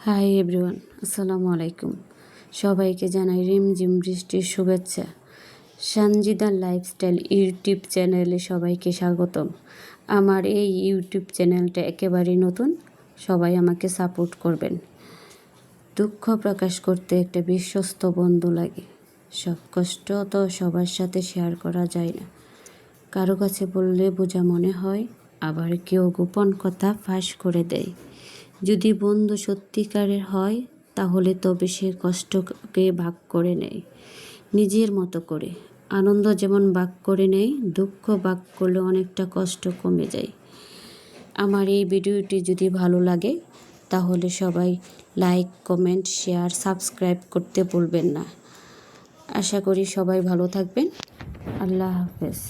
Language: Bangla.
হাই এভরিওয়ান, আসসালামু আলাইকুম। সবাইকে জানাই রিমঝিম বৃষ্টির শুভেচ্ছা। সানজিদার লাইফস্টাইল ইউটিউব চ্যানেলে সবাইকে স্বাগতম। আমার এই ইউটিউব চ্যানেলটা একেবারেই নতুন, সবাই আমাকে সাপোর্ট করবেন। দুঃখ প্রকাশ করতে একটা বিশ্বস্ত বন্ধু লাগে। সব কষ্ট তো সবার সাথে শেয়ার করা যায় না, কারো কাছে বললে বোঝা মনে হয়, আবার কেউ গোপন কথা ফাঁস করে দেয়। যদি বন্ধু সত্যিকারের হয় তাহলে তবে সে কষ্টকে ভাগ করে নেয় নিজের মতো করে। আনন্দ যেমন ভাগ করে নেয়, দুঃখ ভাগ করলে অনেকটা কষ্ট কমে যায়। আমার এই ভিডিওটি যদি ভালো লাগে তাহলে সবাই লাইক, কমেন্ট, শেয়ার, সাবস্ক্রাইব করতে ভুলবেন না। আশা করি সবাই ভালো থাকবেন। আল্লাহ হাফেজ।